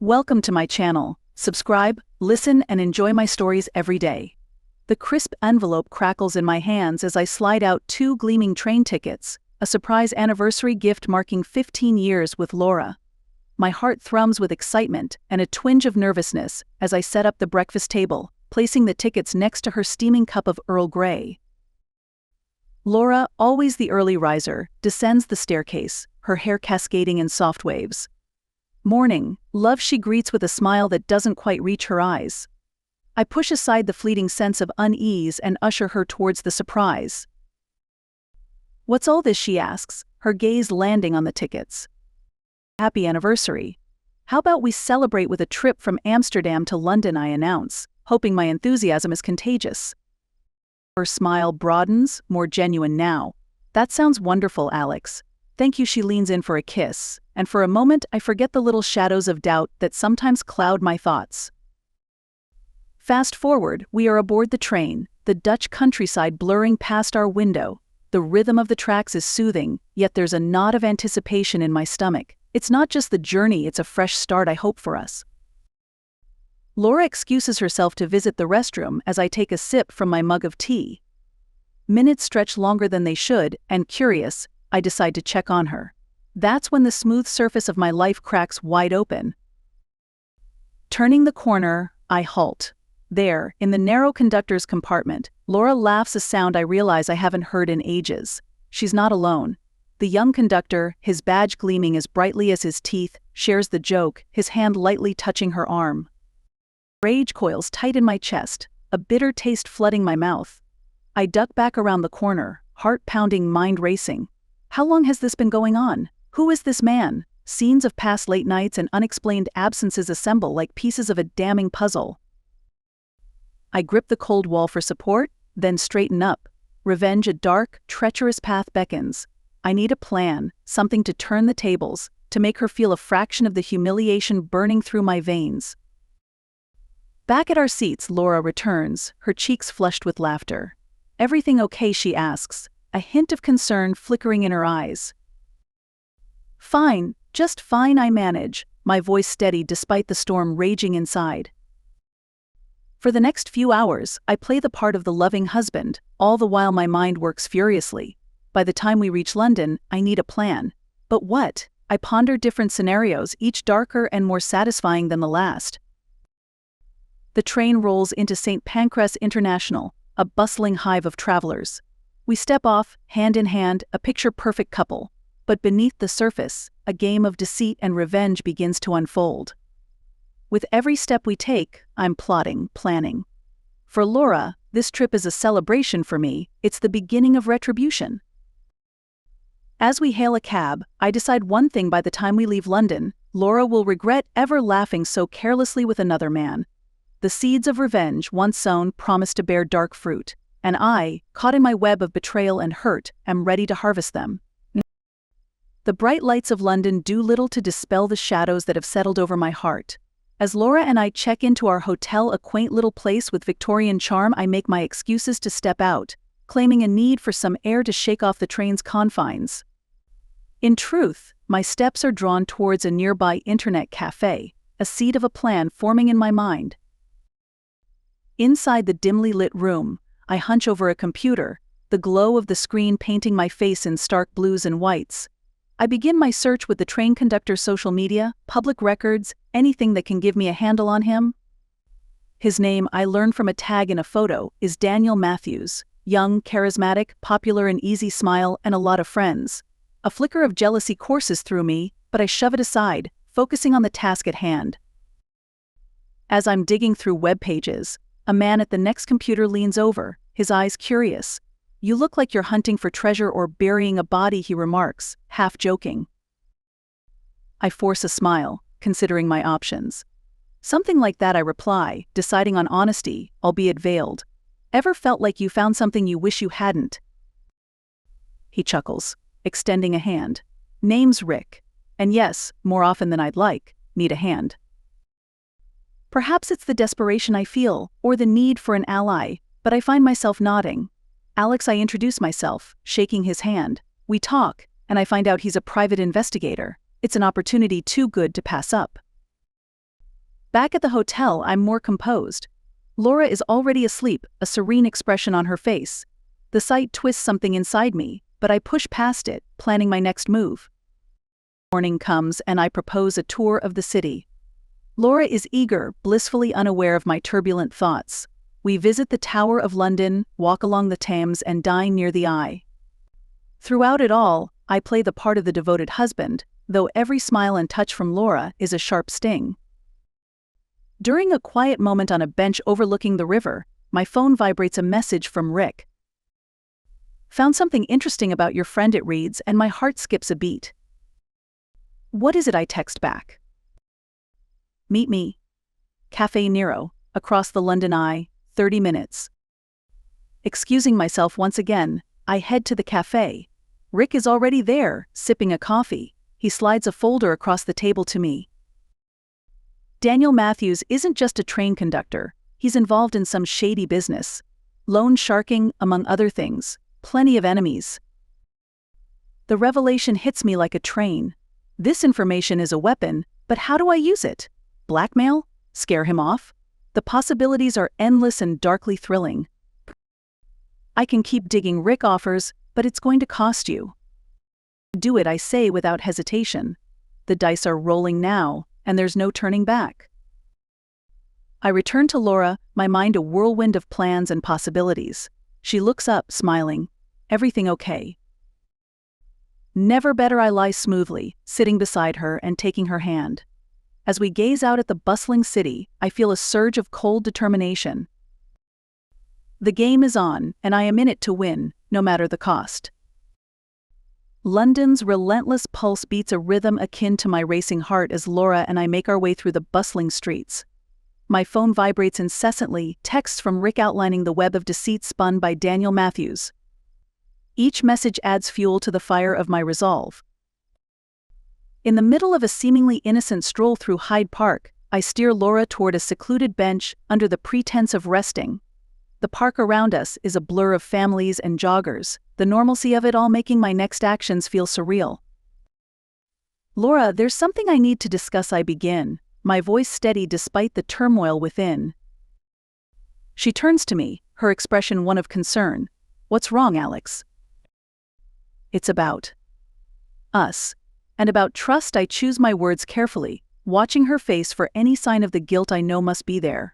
Welcome to my channel. Subscribe, listen, and enjoy my stories every day. The crisp envelope crackles in my hands as I slide out 2 gleaming train tickets, a surprise anniversary gift marking 15 years with Laura. My heart thrums with excitement and a twinge of nervousness as I set up the breakfast table, placing the tickets next to her steaming cup of Earl Grey. Laura, always the early riser, descends the staircase, her hair cascading in soft waves. "Morning, love," she greets with a smile that doesn't quite reach her eyes. I push aside the fleeting sense of unease and usher her towards the surprise. "What's all this?" she asks, her gaze landing on the tickets. "Happy anniversary. How about we celebrate with a trip from Amsterdam to London?" I announce, hoping my enthusiasm is contagious. Her smile broadens, more genuine now. "That sounds wonderful, Alex. Thank you." She leans in for a kiss, and for a moment I forget the little shadows of doubt that sometimes cloud my thoughts. Fast forward, we are aboard the train, the Dutch countryside blurring past our window. The rhythm of the tracks is soothing, yet there's a knot of anticipation in my stomach. It's not just the journey, it's a fresh start I hope for us. Laura excuses herself to visit the restroom as I take a sip from my mug of tea. Minutes stretch longer than they should, and curious, I decide to check on her. That's when the smooth surface of my life cracks wide open. Turning the corner, I halt. There, in the narrow conductor's compartment, Laura laughs, a sound I realize I haven't heard in ages. She's not alone. The young conductor, his badge gleaming as brightly as his teeth, shares the joke, his hand lightly touching her arm. Rage coils tight in my chest, a bitter taste flooding my mouth. I duck back around the corner, heart pounding, mind racing. How long has this been going on? Who is this man? Scenes of past late nights and unexplained absences assemble like pieces of a damning puzzle. I grip the cold wall for support, then straighten up. Revenge, a dark, treacherous path beckons. I need a plan, something to turn the tables, to make her feel a fraction of the humiliation burning through my veins. Back at our seats, Laura returns, her cheeks flushed with laughter. "Everything okay?" she asks, a hint of concern flickering in her eyes. "Fine, just fine," I manage, my voice steady despite the storm raging inside. For the next few hours, I play the part of the loving husband, all the while my mind works furiously. By the time we reach London, I need a plan. But what? I ponder different scenarios, each darker and more satisfying than the last. The train rolls into St. Pancras International, a bustling hive of travelers. We step off, hand in hand, a picture-perfect couple. But beneath the surface, a game of deceit and revenge begins to unfold. With every step we take, I'm plotting, planning. For Laura, this trip is a celebration. For me, it's the beginning of retribution. As we hail a cab, I decide one thing: by the time we leave London, Laura will regret ever laughing so carelessly with another man. The seeds of revenge, once sown, promise to bear dark fruit, and I, caught in my web of betrayal and hurt, am ready to harvest them. The bright lights of London do little to dispel the shadows that have settled over my heart. As Laura and I check into our hotel, a quaint little place with Victorian charm, I make my excuses to step out, claiming a need for some air to shake off the train's confines. In truth, my steps are drawn towards a nearby internet cafe, a seed of a plan forming in my mind. Inside the dimly lit room, I hunch over a computer, the glow of the screen painting my face in stark blues and whites. I begin my search with the train conductor's social media, public records, anything that can give me a handle on him. His name, I learn from a tag in a photo, is Daniel Matthews. Young, charismatic, popular, an easy smile, and a lot of friends. A flicker of jealousy courses through me, but I shove it aside, focusing on the task at hand. As I'm digging through web pages, a man at the next computer leans over, his eyes curious. "You look like you're hunting for treasure or burying a body," he remarks, half joking. I force a smile, considering my options. "Something like that," I reply, deciding on honesty, albeit veiled. "Ever felt like you found something you wish you hadn't?" He chuckles, extending a hand. "Name's Rick. And yes, more often than I'd like, need a hand." Perhaps it's the desperation I feel, or the need for an ally, but I find myself nodding. "Alex," I introduce myself, shaking his hand. We talk, and I find out he's a private investigator. It's an opportunity too good to pass up. Back at the hotel, I'm more composed. Laura is already asleep, a serene expression on her face. The sight twists something inside me, but I push past it, planning my next move. Morning comes and I propose a tour of the city. Laura is eager, blissfully unaware of my turbulent thoughts. We visit the Tower of London, walk along the Thames, and dine near the Eye. Throughout it all, I play the part of the devoted husband, though every smile and touch from Laura is a sharp sting. During a quiet moment on a bench overlooking the river, my phone vibrates a message from Rick. "Found something interesting about your friend," it reads, and my heart skips a beat. What is it? I text back. "Meet me. Cafe Nero, across the London Eye, 30 minutes. Excusing myself once again, I head to the cafe. Rick is already there, sipping a coffee. He slides a folder across the table to me. Daniel Matthews isn't just a train conductor. He's involved in some shady business. Loan sharking, among other things. Plenty of enemies. The revelation hits me like a train. This information is a weapon, but how do I use it? Blackmail? Scare him off? The possibilities are endless and darkly thrilling. I can keep digging. Rick offers, but it's going to cost you. Do it, I say without hesitation. The dice are rolling now, and there's no turning back. I return to Laura, my mind a whirlwind of plans and possibilities. She looks up, smiling. Everything okay? Never better. I lie smoothly, sitting beside her and taking her hand. As we gaze out at the bustling city, I feel a surge of cold determination. The game is on, and I am in it to win, no matter the cost. London's relentless pulse beats a rhythm akin to my racing heart as Laura and I make our way through the bustling streets. My phone vibrates incessantly, texts from Rick outlining the web of deceit spun by Daniel Matthews. Each message adds fuel to the fire of my resolve. In the middle of a seemingly innocent stroll through Hyde Park, I steer Laura toward a secluded bench under the pretense of resting. The park around us is a blur of families and joggers, the normalcy of it all making my next actions feel surreal. "Laura, there's something I need to discuss," I begin, my voice steady despite the turmoil within. She turns to me, her expression one of concern. "What's wrong, Alex?" "It's about us. And about trust." I choose my words carefully, watching her face for any sign of the guilt I know must be there.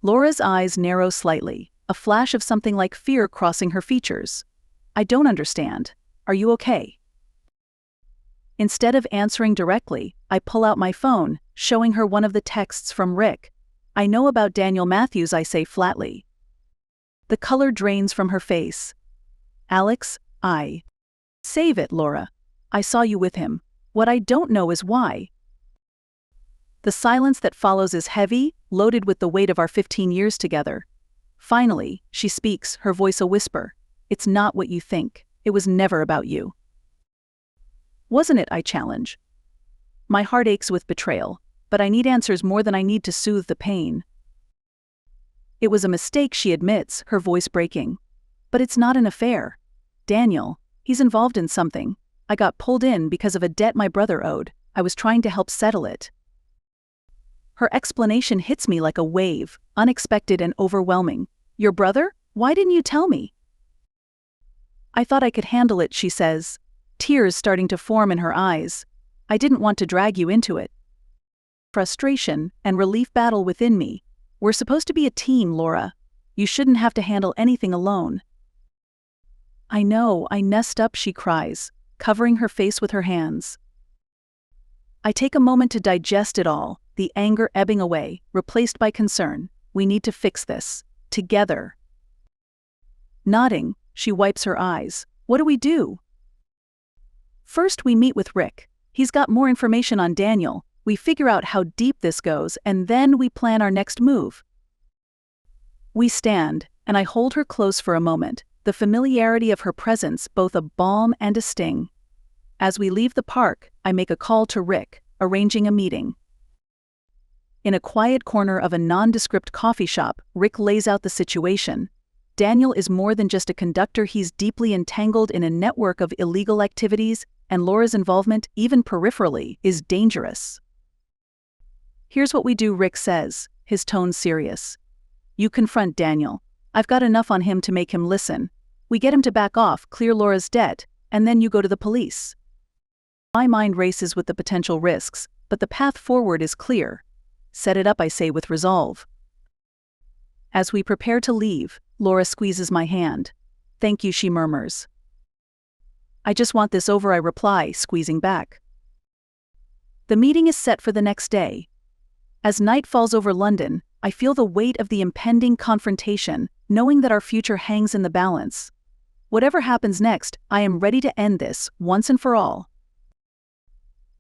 Laura's eyes narrow slightly, a flash of something like fear crossing her features. "I don't understand. Are you okay?" Instead of answering directly, I pull out my phone, showing her one of the texts from Rick. "I know about Daniel Matthews," I say flatly. The color drains from her face. "Alex, I..." "Save it, Laura. I saw you with him. What I don't know is why." The silence that follows is heavy, loaded with the weight of our 15 years together. Finally, she speaks, her voice a whisper. "It's not what you think. It was never about you." "Wasn't it?" I challenge. My heart aches with betrayal, but I need answers more than I need to soothe the pain. "It was a mistake," she admits, her voice breaking. "But it's not an affair. Daniel, he's involved in something. I got pulled in because of a debt my brother owed. I was trying to help settle it." Her explanation hits me like a wave, unexpected and overwhelming. "Your brother? Why didn't you tell me?" "I thought I could handle it," she says, tears starting to form in her eyes. "I didn't want to drag you into it." Frustration and relief battle within me. "We're supposed to be a team, Laura. You shouldn't have to handle anything alone." "I know," I messed up," she cries, covering her face with her hands. I take a moment to digest it all, the anger ebbing away, replaced by concern. "We need to fix this. Together." Nodding, she wipes her eyes. "What do we do?" "First we meet with Rick. He's got more information on Daniel. We figure out how deep this goes, and then we plan our next move." We stand, and I hold her close for a moment, the familiarity of her presence both a balm and a sting. As we leave the park, I make a call to Rick, arranging a meeting. In a quiet corner of a nondescript coffee shop, Rick lays out the situation. Daniel is more than just a conductor. He's deeply entangled in a network of illegal activities, and Laura's involvement, even peripherally, is dangerous. Here's what we do, Rick says, his tone serious. You confront Daniel. I've got enough on him to make him listen. We get him to back off, clear Laura's debt, and then you go to the police. My mind races with the potential risks, but the path forward is clear. Set it up, I say with resolve. As we prepare to leave, Laura squeezes my hand. Thank you, she murmurs. I just want this over, I reply, squeezing back. The meeting is set for the next day. As night falls over London, I feel the weight of the impending confrontation, knowing that our future hangs in the balance. Whatever happens next, I am ready to end this, once and for all.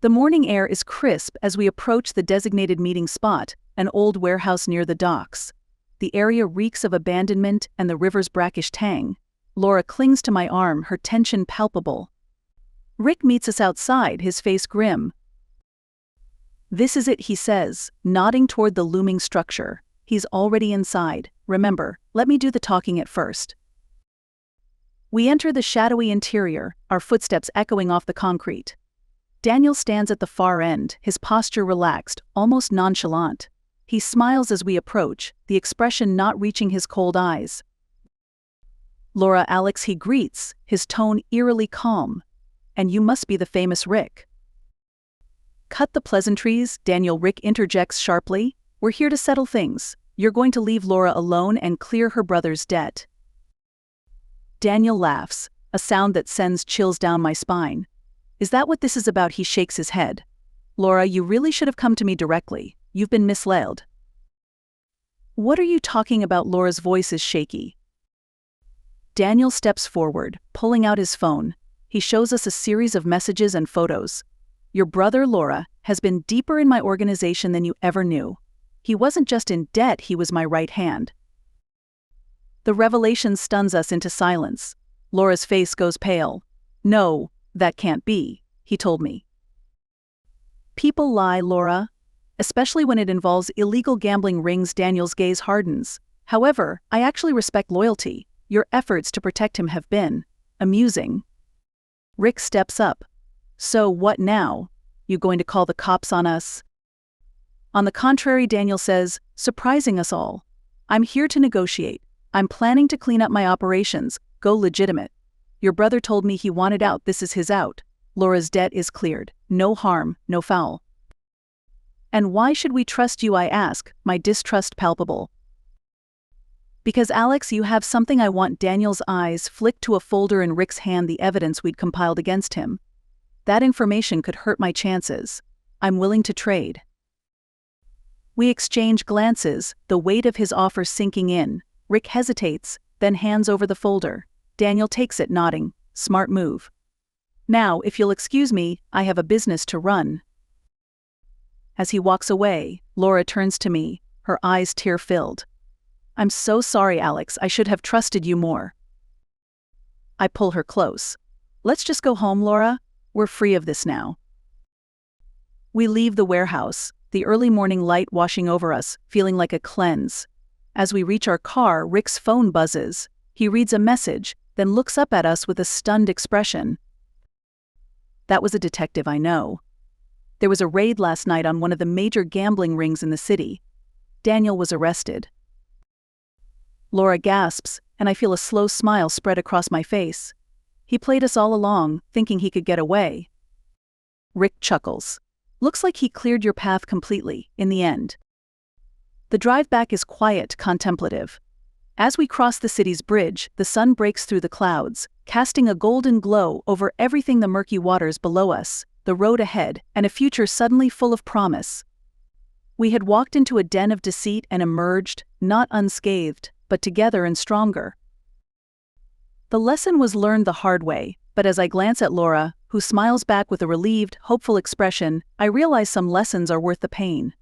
The morning air is crisp as we approach the designated meeting spot, an old warehouse near the docks. The area reeks of abandonment and the river's brackish tang. Laura clings to my arm, her tension palpable. Rick meets us outside, his face grim. This is it, he says, nodding toward the looming structure. He's already inside. Remember, let me do the talking at first. We enter the shadowy interior, our footsteps echoing off the concrete. Daniel stands at the far end, his posture relaxed, almost nonchalant. He smiles as we approach, the expression not reaching his cold eyes. Laura, Alex, he greets, his tone eerily calm. And you must be the famous Rick. Cut the pleasantries, Daniel. Rick interjects sharply. We're here to settle things. You're going to leave Laura alone and clear her brother's debt. Daniel laughs, a sound that sends chills down my spine. Is that what this is about? He shakes his head. Laura, you really should have come to me directly. You've been misled. What are you talking about? Laura's voice is shaky. Daniel steps forward, pulling out his phone. He shows us a series of messages and photos. Your brother, Laura, has been deeper in my organization than you ever knew. He wasn't just in debt, he was my right hand. The revelation stuns us into silence. Laura's face goes pale. No, that can't be, he told me. People lie, Laura. Especially when it involves illegal gambling rings. Daniel's gaze hardens. However, I actually respect loyalty. Your efforts to protect him have been amusing. Rick steps up. So what now? You going to call the cops on us? On the contrary, Daniel says, surprising us all. I'm here to negotiate. I'm planning to clean up my operations, go legitimate. Your brother told me he wanted out, this is his out. Laura's debt is cleared. No harm, no foul. And why should we trust you, I ask, my distrust palpable. Because Alex, you have something I want. Daniel's eyes flicked to a folder in Rick's hand, the evidence we'd compiled against him. That information could hurt my chances. I'm willing to trade. We exchange glances, the weight of his offer sinking in. Rick hesitates, then hands over the folder. Daniel takes it, nodding. Smart move. Now, if you'll excuse me, I have a business to run. As he walks away, Laura turns to me, her eyes tear-filled. I'm so sorry, Alex, I should have trusted you more. I pull her close. Let's just go home, Laura. We're free of this now. We leave the warehouse, the early morning light washing over us, feeling like a cleanse. As we reach our car, Rick's phone buzzes. He reads a message, then looks up at us with a stunned expression. That was a detective I know. There was a raid last night on one of the major gambling rings in the city. Daniel was arrested. Laura gasps, and I feel a slow smile spread across my face. He played us all along, thinking he could get away. Rick chuckles. Looks like he cleared your path completely, in the end. The drive back is quiet, contemplative. As we cross the city's bridge, the sun breaks through the clouds, casting a golden glow over everything, the murky waters below us, the road ahead, and a future suddenly full of promise. We had walked into a den of deceit and emerged, not unscathed, but together and stronger. The lesson was learned the hard way, but as I glance at Laura, who smiles back with a relieved, hopeful expression, I realize some lessons are worth the pain.